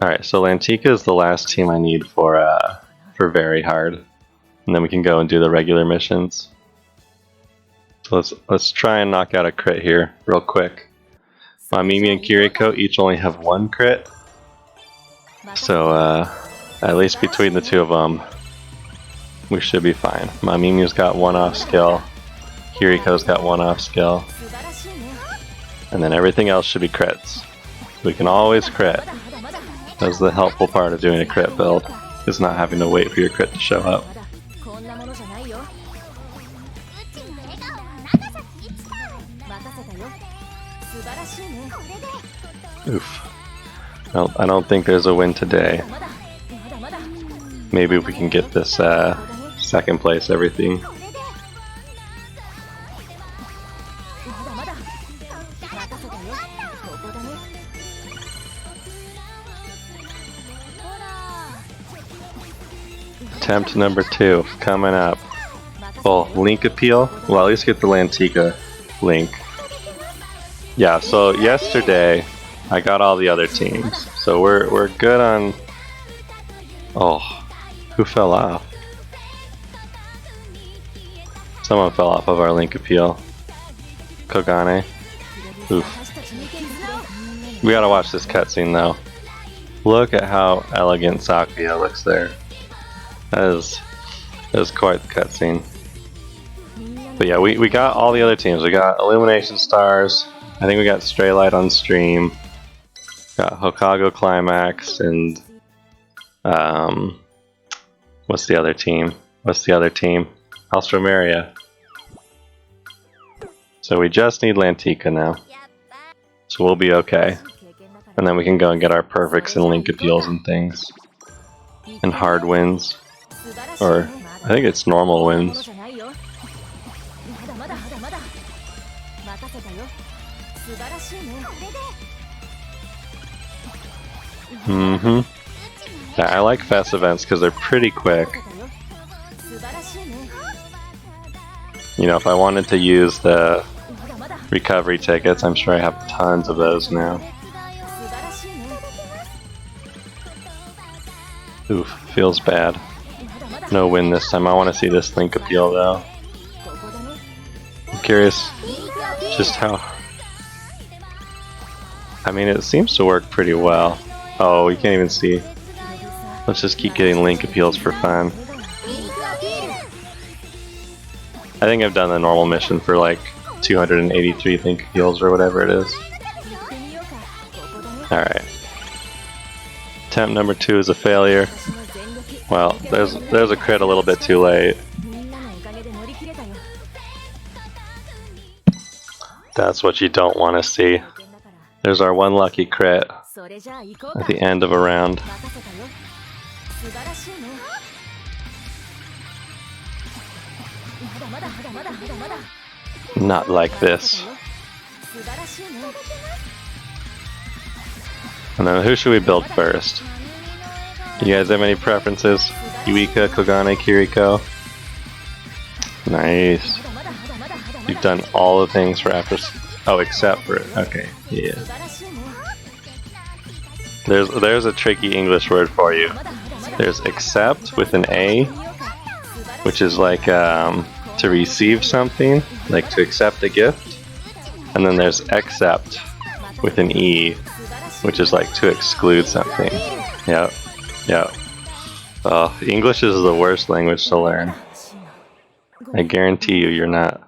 Alright, so Lantica is the last team I need for very hard. And then we can go and do the regular missions. So let's try and knock out a crit here real quick. Mimi and Kiriko each only have 1 crit. So at least between the two of them, we should be fine. Mimi's got 1 off skill. Kiriko's got 1 off skill. And then everything else should be crits. We can always crit. That's the helpful part of doing a crit build, is not having to wait for your crit to show up. Oof. Well, I don't think there's a win today. Maybe we can get this second place everything. Attempt number 2 coming up. Oh, link appeal? Well, at least get the Lantica link. Yeah, so yesterday I got all the other teams. So we're good on... Oh, who fell off? Someone fell off of our link appeal. Kogane. Oof. We gotta watch this cutscene though. Look at how elegant Sakuya looks there. That is quite the cutscene. But yeah, we got all the other teams. We got Illumination Stars. I think we got Stray Light on stream. Got Hokago Climax and what's the other team? Alstromeria. So we just need Lantica now. So we'll be okay. And then we can go and get our perfects and link appeals and things. And hard wins. Or I think it's normal wins. Yeah, I like fast events because they're pretty quick. You know, if I wanted to use the recovery tickets, I'm sure I have tons of those now. Oof, feels bad. No win this time. I want to see this link appeal though. I'm curious just how... I mean, it seems to work pretty well. Oh, we can't even see. Let's just keep getting link appeals for fun. I think I've done the normal mission for like 283 link appeals or whatever it is. Alright. Attempt number 2 is a failure. Well, there's a crit a little bit too late. That's what you don't want to see. There's our 1 lucky crit at the end of a round. Not like this. And then who should we build first? You guys have any preferences? Yuika, Kogane, Kiriko? Nice. You've done all the things for after... Oh, except for... Okay, yeah. There's a tricky English word for you. There's accept with an A, which is like to receive something, like to accept a gift. And then there's accept with an E, which is like to exclude something. Yep. Yep. Oh, English is the worst language to learn. I guarantee you, you're not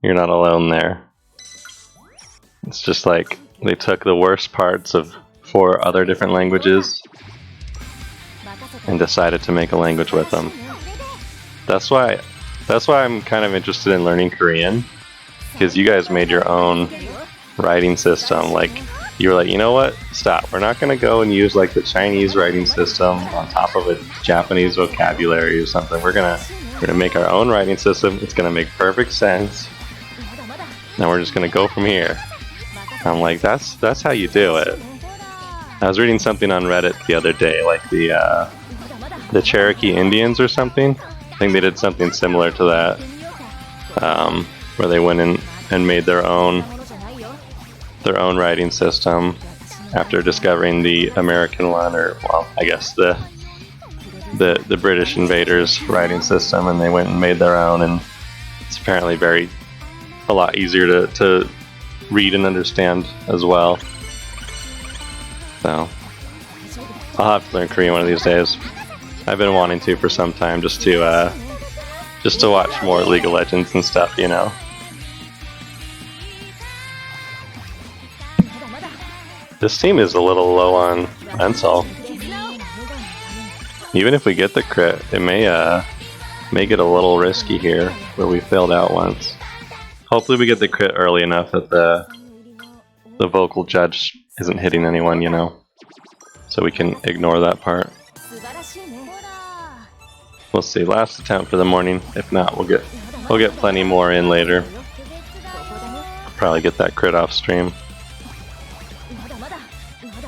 alone there. It's just like they took the worst parts of 4 other different languages and decided to make a language with them. That's why I'm kind of interested in learning Korean, because you guys made your own writing system. Like, you were like, you know what? Stop. We're not going to go and use like the Chinese writing system on top of a Japanese vocabulary or something. We're gonna make our own writing system. It's gonna make perfect sense. And we're just gonna go from here. I'm like, that's how you do it. I was reading something on Reddit the other day, like the Cherokee Indians or something. I think they did something similar to that, where they went in and made their own writing system, after discovering the American one, or well, I guess the British invaders writing system, and they went and made their own, and it's apparently a lot easier to read and understand as well. So I'll have to learn Korean one of these days. I've been wanting to for some time, just to watch more League of Legends and stuff, you know. This team is a little low on mental. Even if we get the crit, it may get a little risky here, where we failed out once. Hopefully we get the crit early enough that the vocal judge isn't hitting anyone, you know, so we can ignore that part. We'll see. Last attempt for the morning. If not, we'll get plenty more in later. Probably get that crit off stream.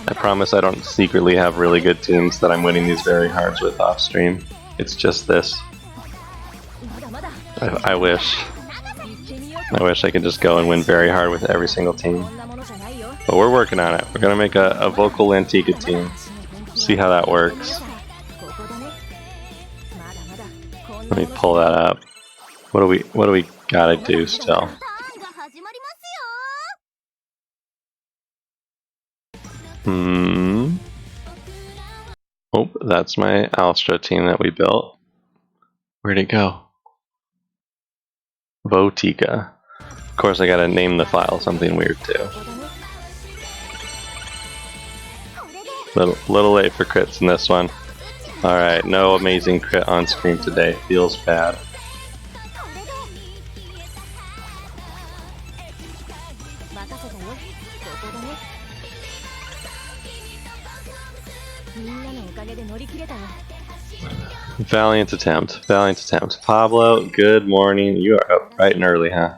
I promise I don't secretly have really good teams that I'm winning these very hards with off stream. It's just this. I wish I could just go and win very hard with every single team. But we're working on it. We're gonna make a vocal Lantica team. See how that works. Let me pull that up. What do we gotta do still? Oh, that's my Alstra team that we built. Where'd it go? Vo'tica. Of course, I gotta name the file something weird too. Little late for crits in this one. Alright, no amazing crit on stream today. Feels bad. Valiant attempt. Valiant attempt. Pablo, good morning. You are up bright and early, huh?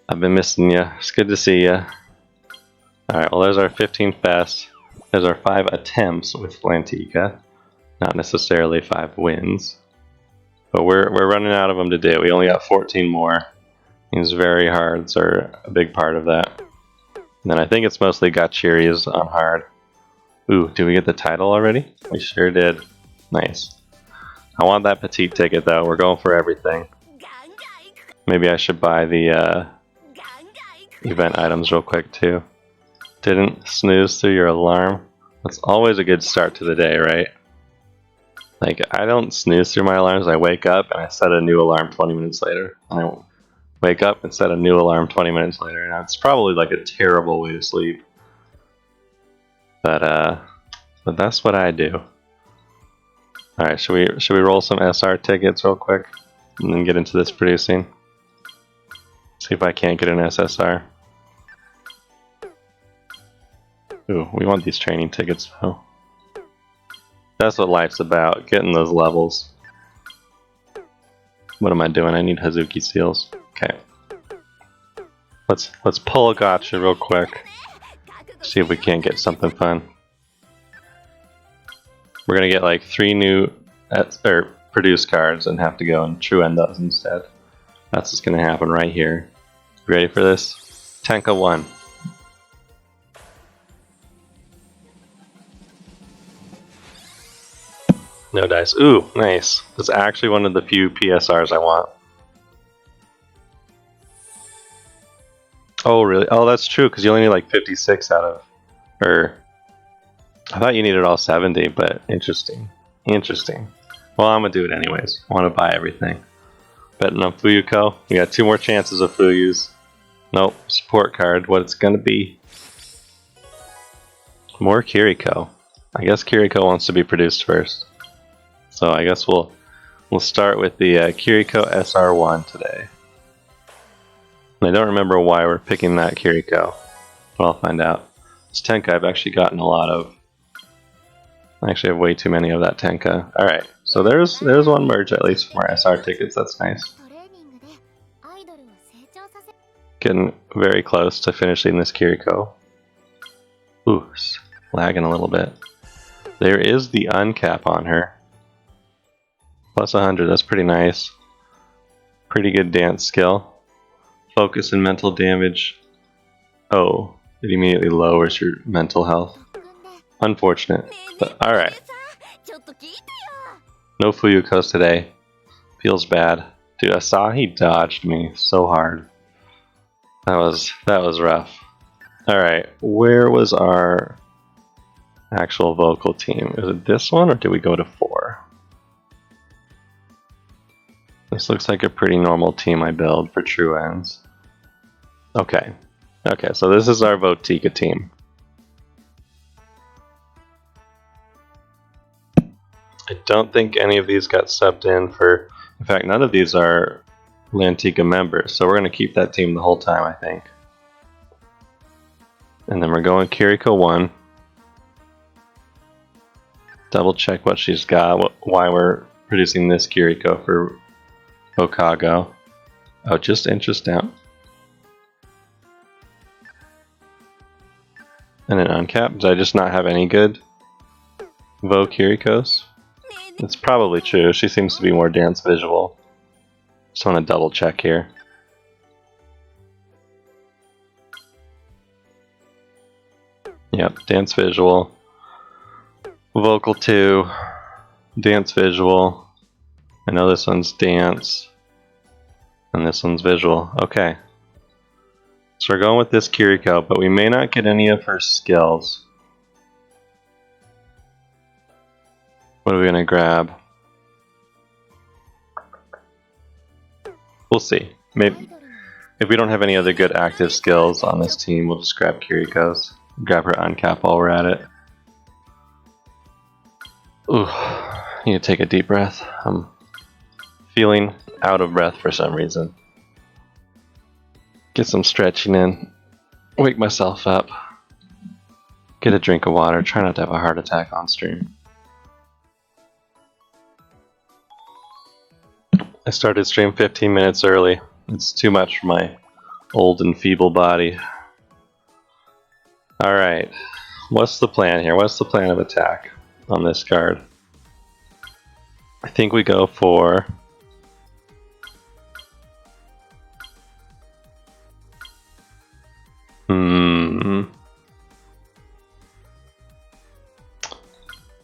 I've been missing you. It's good to see you. Alright, well there's our 15th best. There's our 5 attempts with Lantica. Not necessarily 5 wins. But we're running out of them to do. We only got 14 more. These very hards are a big part of that. And then I think it's mostly Gachiri's on hard. Ooh, did we get the title already? We sure did. Nice. I want that petite ticket though. We're going for everything. Maybe I should buy the event items real quick too. Didn't snooze through your alarm. That's always a good start to the day, right? Like, I don't snooze through my alarms. I wake up and I set a new alarm 20 minutes later. I wake up and set a new alarm 20 minutes later. Now, it's probably like a terrible way to sleep. But that's what I do. Alright, should we roll some SR tickets real quick? And then get into this producing? See if I can't get an SSR. Ooh, we want these training tickets though. That's what life's about, getting those levels. What am I doing? I need Hazuki seals. Okay. Let's pull a gotcha real quick. See if we can't get something fun. We're gonna get like 3 new produced cards and have to go and true end those instead. That's what's gonna happen right here. You ready for this? Tenka 1. No dice. Ooh, nice. That's actually one of the few PSRs I want. Oh, really? Oh, that's true, because you only need like 56 out of... Or... I thought you needed all 70, but interesting. Interesting. Well, I'm going to do it anyways. I want to buy everything. Betting on Fuyuko. We got 2 more chances of Fuyus. Nope. Support card. What it's going to be. More Kiriko. I guess Kiriko wants to be produced first. So I guess we'll start with the Kiriko SR1 today. And I don't remember why we're picking that Kiriko, but I'll find out. This Tenka I've actually gotten a lot of. I actually have way too many of that Tenka. Alright, so there's one merge at least from our SR tickets, that's nice. Getting very close to finishing this Kiriko. Ooh, lagging a little bit. There is the uncap on her. Plus 100, that's pretty nice. Pretty good dance skill. Focus and mental damage. Oh, It immediately lowers your mental health. Unfortunate, but alright. No Fuyukos today. Feels bad. Dude, Asahi dodged me so hard. That was rough. Alright, where was our actual vocal team? Is it this one, or did we go to 4? This looks like a pretty normal team I build for true ends. Okay. Okay, so this is our Vo'tica team. I don't think any of these got subbed in for... In fact, none of these are Lantica members, so we're going to keep that team the whole time, I think. And then we're going Kiriko 1. Double check what she's got, why we're producing this Kiriko for Okago. Oh, just interest down. And an uncap. Did I just not have any good Vo Kirikos? It's probably true. She seems to be more dance visual. Just want to double check here. Yep, dance visual. Vocal 2. Dance visual. I know this one's dance. And this one's visual. Okay. So we're going with this Kiriko, but we may not get any of her skills. What are we going to grab? We'll see. Maybe if we don't have any other good active skills on this team, we'll just grab Kiriko's. Grab her uncap while we're at it. Ooh, need to take a deep breath. I'm feeling out of breath for some reason. Get some stretching in. Wake myself up. Get a drink of water. Try not to have a heart attack on stream. I started stream 15 minutes early. It's too much for my old and feeble body. Alright, what's the plan here? What's the plan of attack on this card? I think we go for...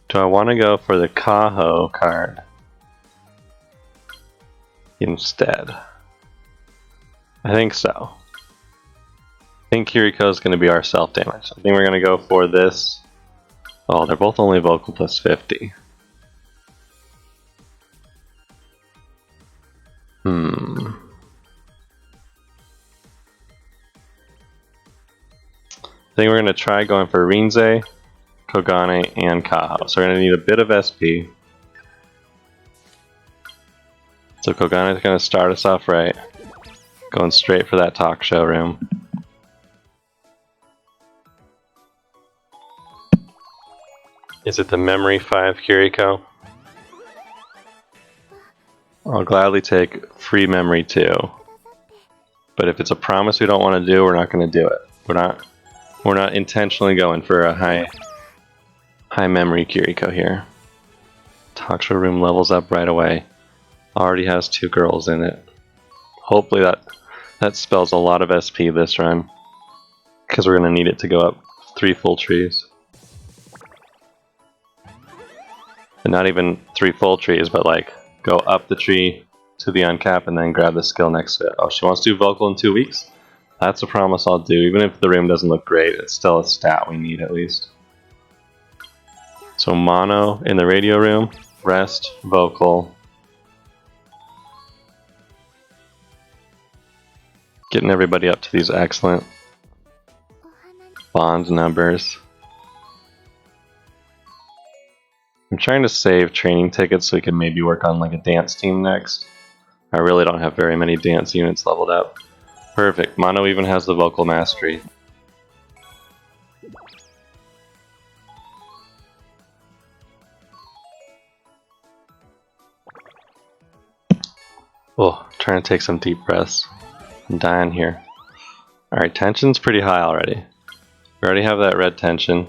Do I want to go for the Kaho card instead? I think so. I think Kiriko is going to be our self-damage. I think we're going to go for this. Oh, they're both only vocal plus 50. I think we're going to try going for Rinzai, Kogane, and Kaho. So we're going to need a bit of SP. So Kogane is going to start us off right. Going straight for that talk show room. Is it the Memory 5 Kiriko? I'll gladly take free Memory 2. But if it's a promise we don't want to do, we're not going to do it. We're not intentionally going for a high memory Kiriko here. Talk show room levels up right away. Already has 2 girls in it. Hopefully that spells a lot of SP this run, because we're going to need it to go up 3 full trees. And not even 3 full trees, but like go up the tree to the uncap and then grab the skill next to it. Oh, she wants to do vocal in 2 weeks? That's a promise I'll do. Even if the room doesn't look great, it's still a stat we need at least. So mono in the radio room, rest, vocal. Getting everybody up to these excellent bond numbers. I'm trying to save training tickets so we can maybe work on like a dance team next. I really don't have very many dance units leveled up. Perfect. Mono even has the vocal mastery. Oh, trying to take some deep breaths. I'm dying here. Alright, tension's pretty high already. We already have that red tension.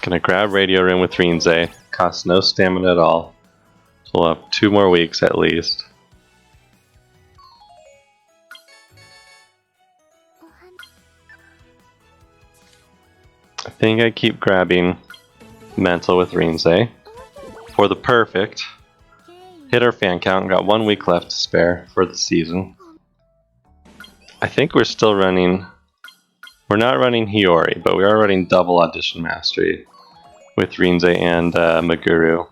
Gonna grab radio room with Rinzai. Costs no stamina at all. So we'll have 2 more weeks at least. think I keep grabbing mental with Rinzai for the perfect. Hit our fan count, got 1 week left to spare for the season. I think we're still running, we're not running Hiyori, but we are running double audition mastery with Rinzai and Meguru.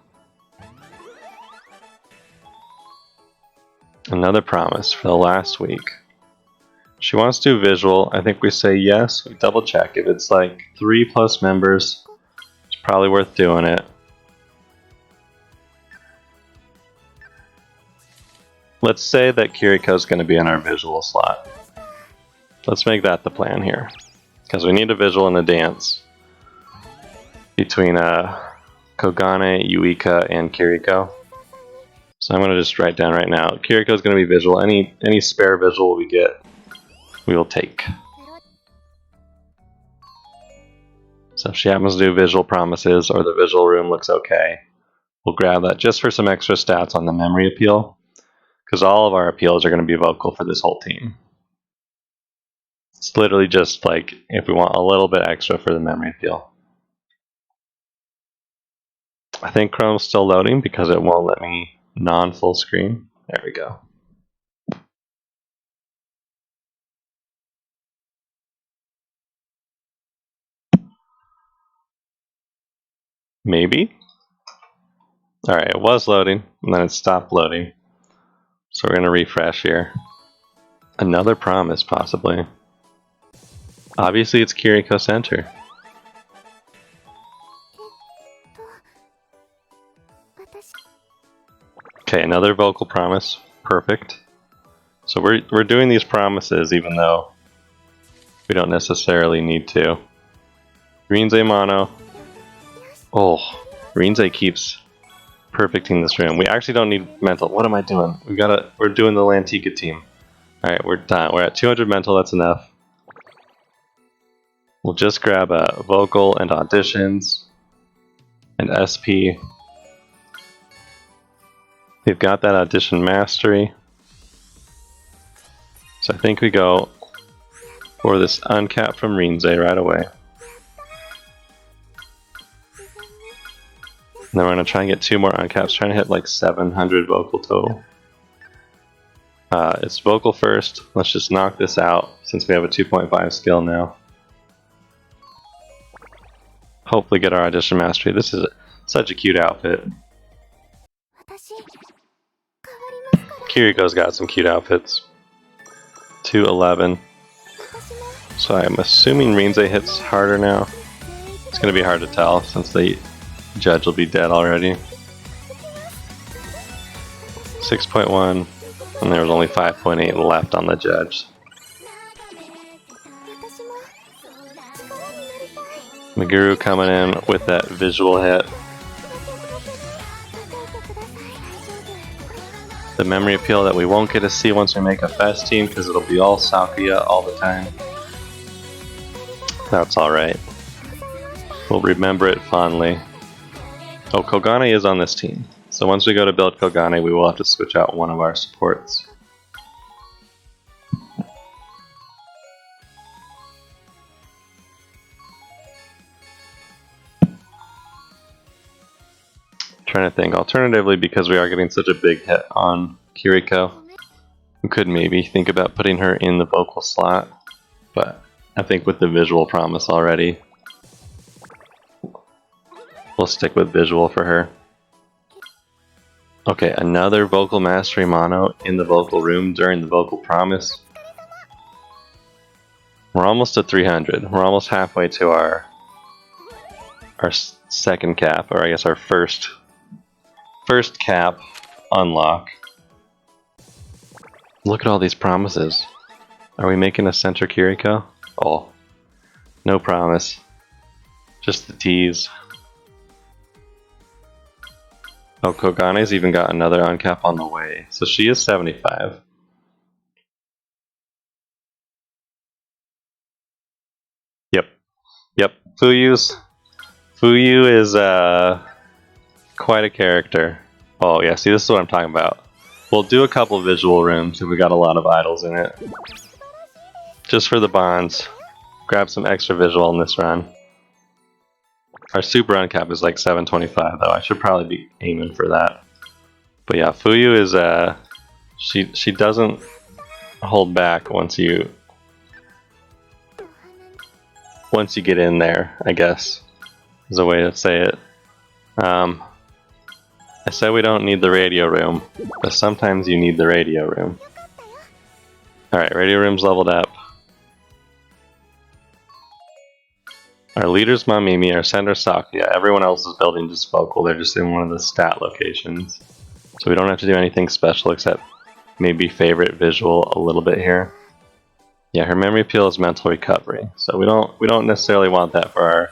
Another promise for the last week. She wants to do visual. I think we say yes. We double check. If it's like 3+ members, it's probably worth doing it. Let's say that Kiriko's going to be in our visual slot. Let's make that the plan here. Because we need a visual and a dance between Kogane, Yuika, and Kiriko. So I'm going to just write down right now. Kiriko's going to be visual. Any spare visual we get, we will take. So if she happens to do visual promises or the visual room looks okay, we'll grab that just for some extra stats on the memory appeal. Because all of our appeals are going to be vocal for this whole team. It's literally just like if we want a little bit extra for the memory appeal. I think Chrome's still loading because it won't let me non-full screen. There we go. Maybe? Alright, it was loading, and then it stopped loading. So we're going to refresh here. Another promise, possibly. Obviously, it's Kiriko Center. Okay, another vocal promise. Perfect. So we're doing these promises even though we don't necessarily need to. Rinzai mono. Oh, Rinzai keeps perfecting this room. We actually don't need mental. What am I doing? We're doing the Lantica team. Alright, we're done. We're at 200 mental, that's enough. We'll just grab a vocal and auditions and SP. We've got that audition mastery. So I think we go for this uncap from Rinzai right away. And then we're going to try and get 2 more uncaps, trying to hit like 700 vocal total. It's vocal first. Let's just knock this out since we have a 2.5 skill now. Hopefully get our audition mastery. This is such a cute outfit. Kiriko's got some cute outfits. 211. So I'm assuming Rinzai hits harder now. It's going to be hard to tell since the judge will be dead already. 6.1, and there was only 5.8 left on the judge. Meguru coming in with that visual hit. The memory appeal that we won't get to see once we make a fest team because it'll be all Sakuya all the time. That's alright. We'll remember it fondly. Oh, Kogane is on this team. So once we go to build Kogane, we will have to switch out one of our supports. Trying to think. Alternatively, because we are getting such a big hit on Kiriko, we could maybe think about putting her in the vocal slot. But I think with the visual promise already, we'll stick with visual for her. Okay, another vocal mastery mono in the vocal room during the vocal promise. We're almost at 300. We're almost halfway to our second cap, or I guess our first cap unlock. Look at all these promises. Are we making a center Kiriko? Oh, no promise. Just the tease. Oh, Kogane's even got another uncap on the way, so she is 75. Yep. Fuyu is quite a character. Oh yeah, see, this is what I'm talking about. We'll do a couple visual rooms if we got a lot of idols in it. Just for the bonds. Grab some extra visual in this run. Our super uncap is like 725 though. I should probably be aiming for that. But yeah, Fuyu is she doesn't hold back once you get in there, I guess is a way to say it. I said we don't need the radio room, but sometimes you need the radio room. Alright, radio room's leveled up. Our leader's Mamimi, our center Sakuya. Everyone else is building just vocal, they're just in one of the stat locations. So we don't have to do anything special except maybe favorite visual a little bit here. Yeah, her memory appeal is mental recovery, so we don't necessarily want that for our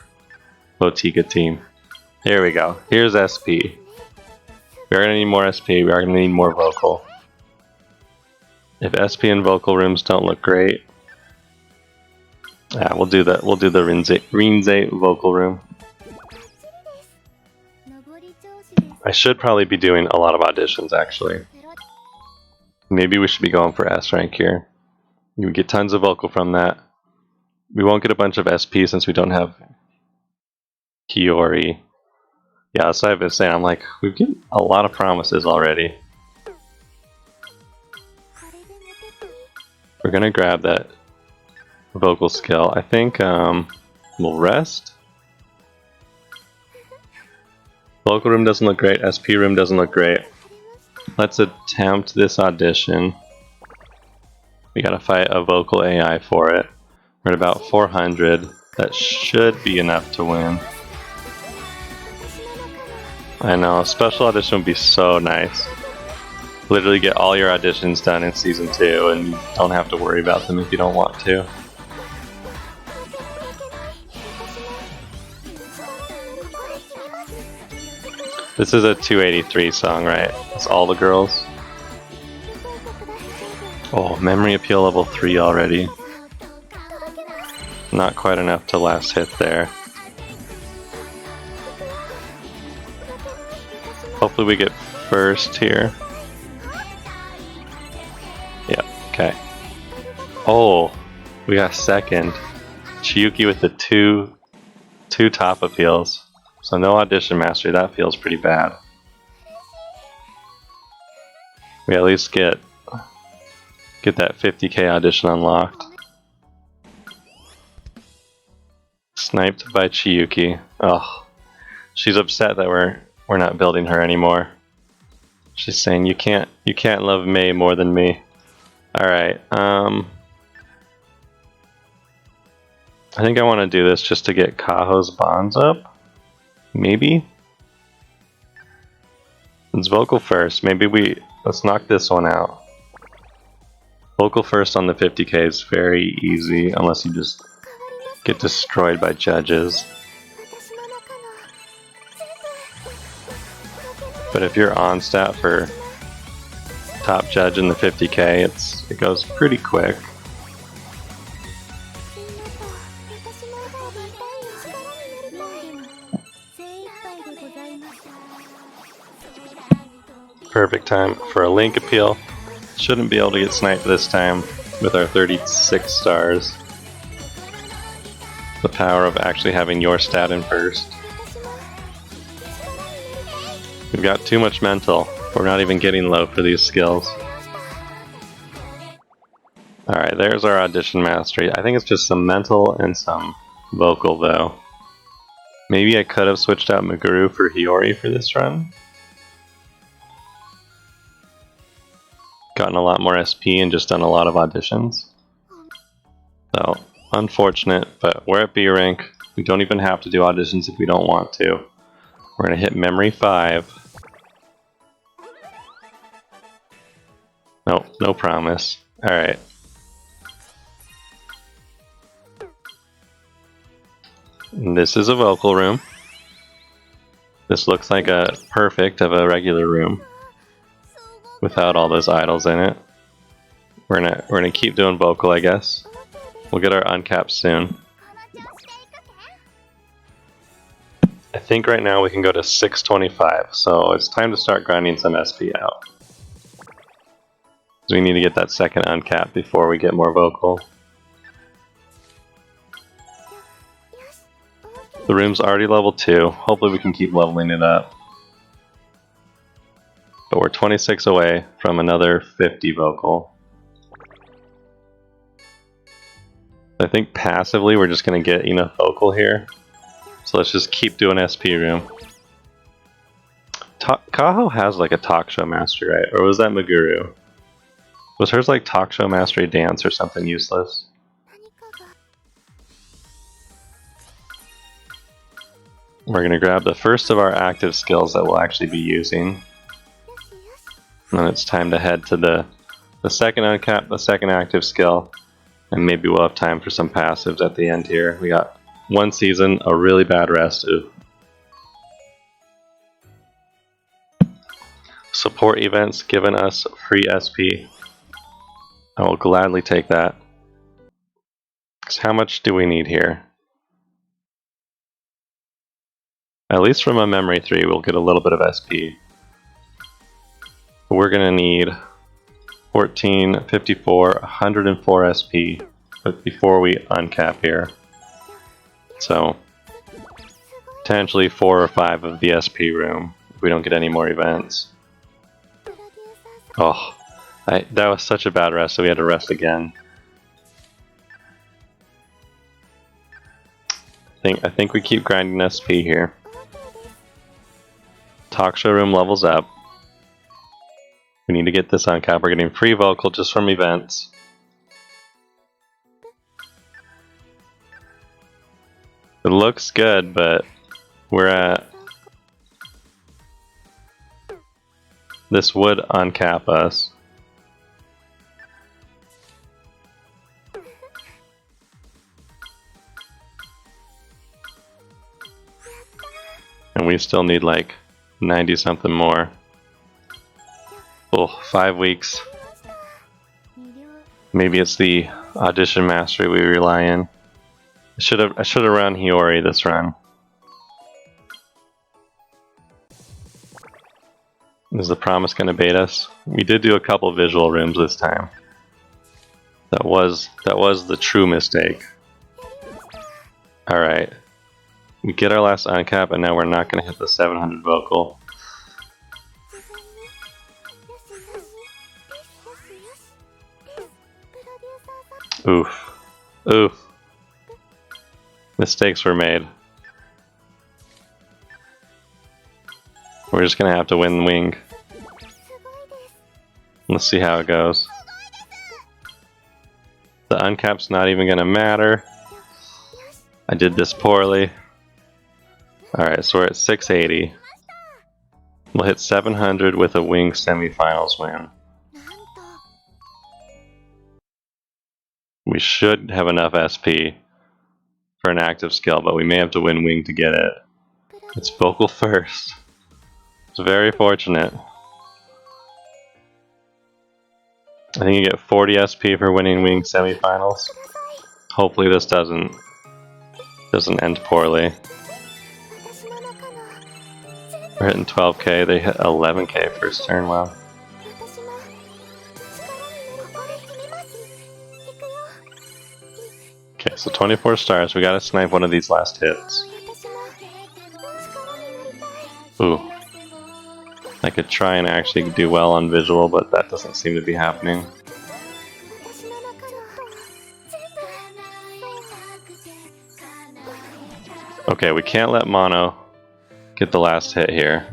Vo'tica team. Here we go. Here's SP. We're gonna need more SP. We are gonna need more vocal. If SP and vocal rooms don't look great, yeah, we'll do the Rinze vocal room. I should probably be doing a lot of auditions actually. Maybe we should be going for S rank here. You get tons of vocal from that. We won't get a bunch of SP since we don't have Hiyori. Yeah, that's what I've been saying. I'm like, we've given a lot of promises already. We're gonna grab that vocal skill. I think we'll rest. Vocal room doesn't look great. SP room doesn't look great. Let's attempt this audition. We gotta fight a vocal AI for it. We're at about 400. That should be enough to win. I know, a special audition would be so nice. Literally get all your auditions done in Season 2 and you don't have to worry about them if you don't want to. This is a 283 song, right? It's all the girls. Oh, memory appeal level 3 already. Not quite enough to last hit there. Hopefully we get first here. Yeah, okay. Oh, we got second. Chiyuki with the two top appeals. So no audition mastery, that feels pretty bad. We at least get that 50k audition unlocked. Sniped by Chiyuki. Oh, she's upset that we're not building her anymore. She's saying you can't love Mei more than me. All right. I think I want to do this just to get Kaho's bonds up. Maybe. Let's vocal first. Let's knock this one out. Vocal first on the 50k is very easy unless you just get destroyed by judges. But if you're on stat for top judge in the 50k, it goes pretty quick. Perfect time for a link appeal. Shouldn't be able to get sniped this time with our 36 stars. The power of actually having your stat in first. We've got too much mental. We're not even getting low for these skills. Alright, there's our audition mastery. I think it's just some mental and some vocal though. Maybe I could have switched out Meguru for Hiyori for this run. Gotten a lot more SP and just done a lot of auditions. So, unfortunate, but we're at B rank. We don't even have to do auditions if we don't want to. We're gonna hit memory 5. Nope, no promise. Alright. This is a vocal room. This looks like a perfect of a regular room without all those idols in it. We're gonna keep doing vocal, I guess. We'll get our uncapped soon. I think right now we can go to 625, so it's time to start grinding some SP out. We need to get that second uncapped before we get more vocal. The room's already level 2. Hopefully we can keep leveling it up. But we're 26 away from another 50 vocal. I think passively we're just going to get enough vocal here. So let's just keep doing SP room. Kaho has like a talk show mastery, right? Or was that Meguru? Was hers like talk show mastery dance or something useless? We're going to grab the first of our active skills that we'll actually be using. And then it's time to head to the second uncap, the second active skill. And maybe we'll have time for some passives at the end here. We got one season, a really bad rest. Ooh. Support events giving us free SP. I will gladly take that. So how much do we need here? At least from a memory 3 we'll get a little bit of SP. We're going to need 14, 54, 104 SP but before we uncap here. So potentially 4 or 5 of the SP room if we don't get any more events. Oh, that was such a bad rest, so we had to rest again. I think we keep grinding SP here. Talk show room levels up. We need to get this uncap. We're getting free vocal just from events. It looks good, but we're at... This would uncap us. And we still need like 90 something more. Oh, 5 weeks. Maybe it's the audition mastery we rely on. I should have run Hiyori this run. Is the promise going to bait us? We did do a couple visual rooms this time. That was the true mistake. Alright. We get our last uncap and now we're not going to hit the 700 vocal. Oof. Oof. Mistakes were made. We're just gonna have to win wing. Let's see how it goes. The uncap's not even gonna matter. I did this poorly. Alright, so we're at 680. We'll hit 700 with a wing semifinals win. We should have enough SP for an active skill, but we may have to win wing to get it. It's vocal first. It's very fortunate. I think you get 40 SP for winning wing semifinals. Hopefully this doesn't end poorly. We're hitting 12k, they hit 11k first turn, wow. Okay, so 24 stars, we gotta snipe one of these last hits. Ooh. I could try and actually do well on visual, but that doesn't seem to be happening. Okay, we can't let Mono get the last hit here.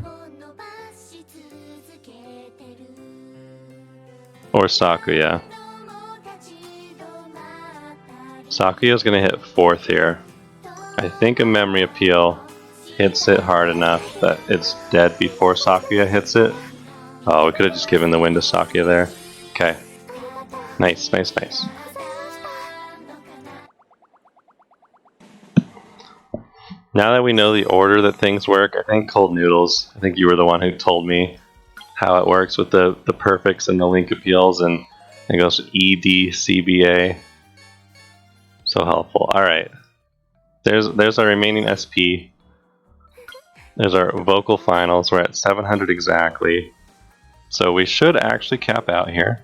Or Sakuya. Sakuya's gonna hit 4th here. I think a memory appeal hits it hard enough that it's dead before Sakuya hits it. Oh, we could have just given the win to Sakuya there. Okay. Nice, nice, nice. Now that we know the order that things work, I think Cold Noodles, I think you were the one who told me how it works with the perfects and the link appeals, and it goes EDCBA. So helpful. Alright. There's our remaining SP. There's our vocal finals. We're at 700 exactly. So we should actually cap out here.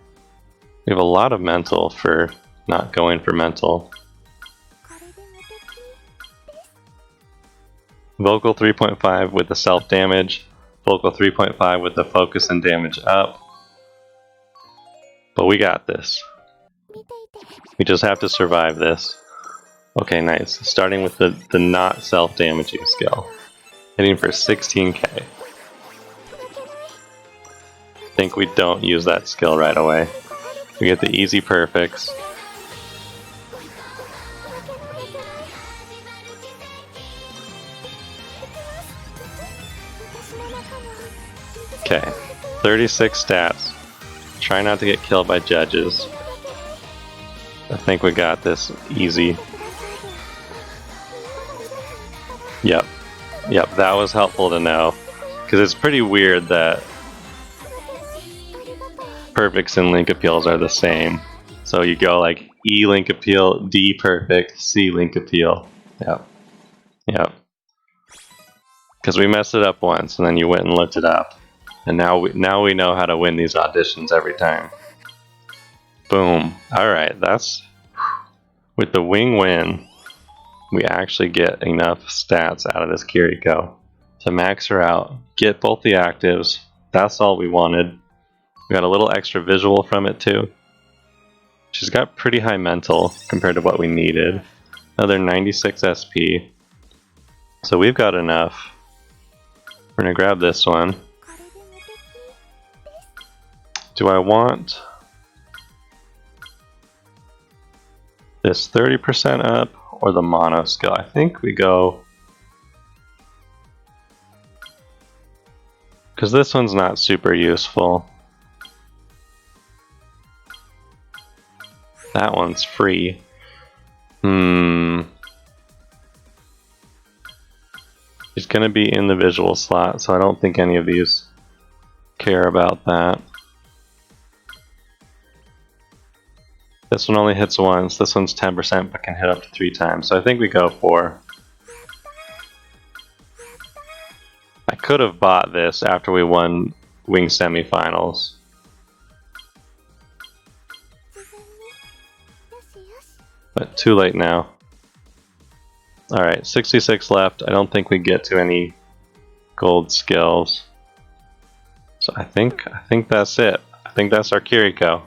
We have a lot of mental for not going for mental. Vocal 3.5 with the self damage. Vocal 3.5 with the focus and damage up. But we got this. We just have to survive this. Okay, nice. Starting with the not self-damaging skill. Hitting for 16k. I think we don't use that skill right away. We get the easy perfects. Okay, 36 stats. Try not to get killed by judges. I think we got this easy. Yep, that was helpful to know. Because it's pretty weird that perfects and link appeals are the same. So you go like E link appeal, D perfect, C link appeal. Yep. Because we messed it up once and then you went and looked it up. And now we know how to win these auditions every time. Boom. Alright, that's... With the wing win, we actually get enough stats out of this Kiriko to max her out, get both the actives. That's all we wanted. We got a little extra visual from it too. She's got pretty high mental compared to what we needed. Another 96 SP. So we've got enough. We're gonna grab this one. Do I want this 30% up or the mono skill? I think we go... Because this one's not super useful. That one's free. She's gonna be in the visual slot, so I don't think any of these care about that. This one only hits once, this one's 10% but can hit up to 3 times, so I think we go for... I could have bought this after we won Wing semifinals. But too late now. Alright, 66 left. I don't think we get to any gold skills. So I think that's it. I think that's our Kiriko.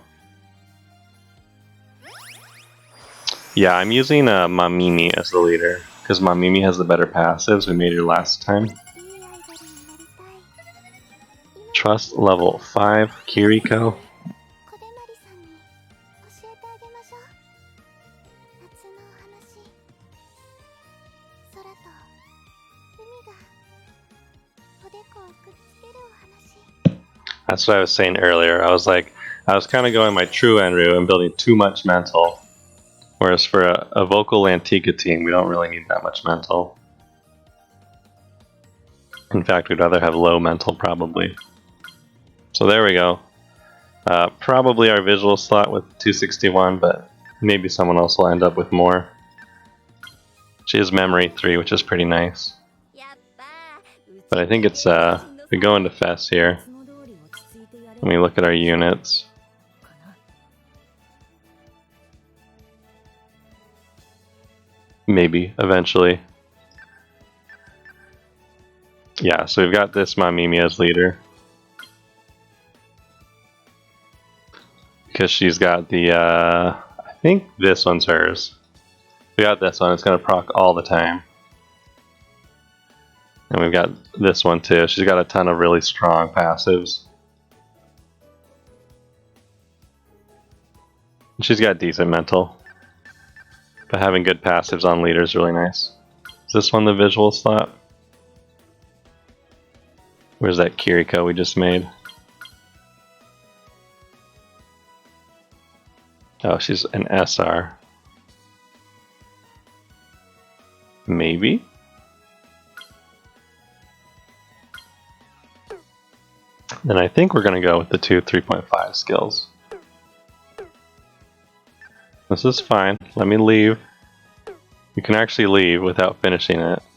Yeah, I'm using Mamimi as the leader, because Mamimi has the better passives. We made her last time. Trust level 5, Kiriko. That's what I was saying earlier. I was kind of going my true Enru and building too much mental. Whereas for a vocal Lantica team, we don't really need that much mental. In fact, we'd rather have low mental, probably. So there we go. Probably our visual slot with 261, but maybe someone else will end up with more. She has memory 3, which is pretty nice. But I think it's, we go into Fest here. And we look at our units. Maybe, eventually. Yeah, so we've got this Mamimi as leader. Because she's got the, I think this one's hers. We got this one, it's gonna proc all the time. And we've got this one too, she's got a ton of really strong passives. She's got decent mental. But having good passives on leader is really nice. Is this one the visual slot? Where's that Kiriko we just made? Oh, she's an SR. Maybe? Then I think we're going to go with the two 3.5 skills. This is fine. Let me leave. You can actually leave without finishing it.